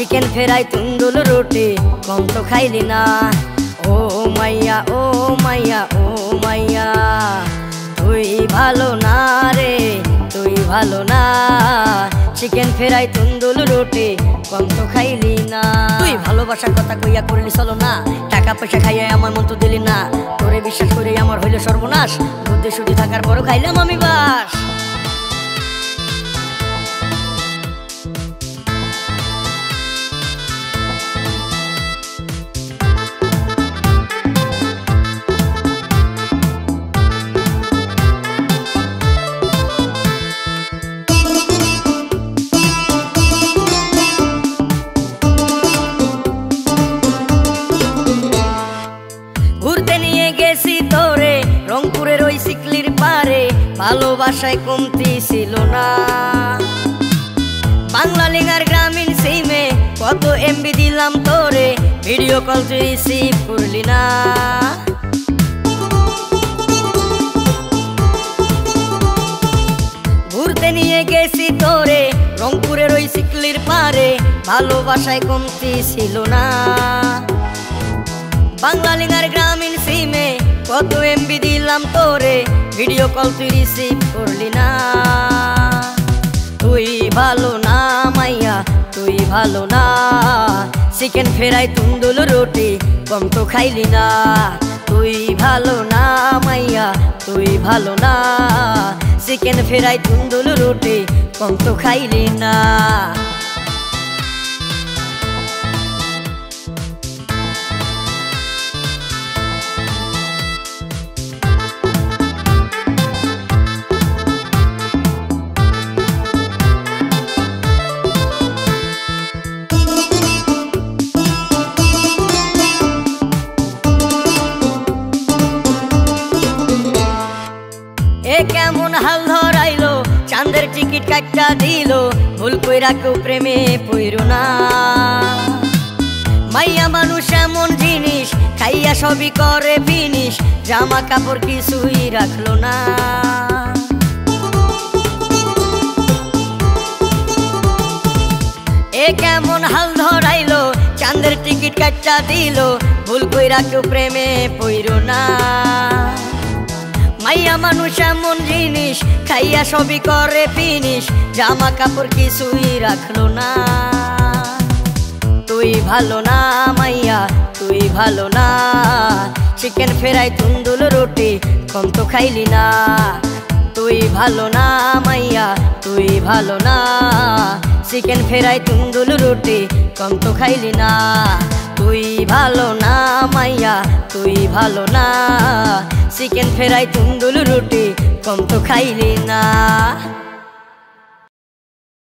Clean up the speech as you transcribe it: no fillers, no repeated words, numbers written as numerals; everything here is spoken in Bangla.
চিকেন ফ্রাই তুন্দুল রুটি কম তো খাইলি না। ও মাইয়া ও মাইয়া ও মাইয়া, তুই ভালো না রে তুই ভালো না। চিকেন ফ্রাই তুন্দুল রুটি কম তো খাইলি না। তুই ভালোবাসার কথা কইয়া করলি চলো না, টাকা পয়সা খাইয়া আমার মন তো দিলি না। তোরে বিশ্বাস করে আমার হইল সর্বনাশ, বুদ্ধি শুদ্ধি থাকার পরও খাইলাম আমি বাস। ঘুরতে নিয়ে গেছি তোরে রংপুরের ওই সিকলির পারে, ভালোবাসায় কমতি ছিল না। বাংলা লিঙ্গার গ্রামীণ সিমে কত এমবি দিলাম তোরে, ভিডিও কল তুই রিসিভ করলি না। ঘুরতে নিয়ে গেছি তোরে রংপুরের ওই সিকলির পারে, ভালোবাসায় কমতি ছিল না। বাংলা লিঙ্গার গ্রামীণ সিমে কত এমবি দিলাম তোরে, ভিডিও কল তুই রিসিভ করলি না। তুই ভালো না মাইয়া তুই ভালো না, চিকেন ফ্রাই তুন্দুল রুটি কম তো খাইলি না। তুই ভালো না মাইয়া তুই ভালো না, চিকেন ফ্রাই তুন্দুল রুটি কম তো খাইলি না। এ কেমন হাল ধরাইলো, চাঁদের টিকিট কাটটা দিল, ভুল কইরা কেউ প্রেমে পইরো না। মাইয়া মানুষ এমন জিনিস, খাইয়া সবই করে ফিনিশ, জামা কাপড় কিছুই রাখলো না। এ কেমন হাল ধরাইলো, চাঁদের টিকিট কাটটা দিল, ভুল কইরা কেউ প্রেমে পইরো না। মাইয়া মানুষ এমন জিনিস, খাইয়া সবই করে ফিনিশ, জামা কাপড় কিছুই রাখলো না। তুই ভালো না মাইয়া তুই ভালো না, চিকেন ফ্রাই তুন্দুল রুটি কম তো খাইলি না। তুই ভালো না মাইয়া তুই ভালো না, চিকেন ফ্রাই তুন্দুল রুটি কম তো খাইলি না। তুই ভালো না মাইয়া তুই ভালো না, চিকেন ফ্রাই তুন্দুল রুটি কম তো খাইলি না।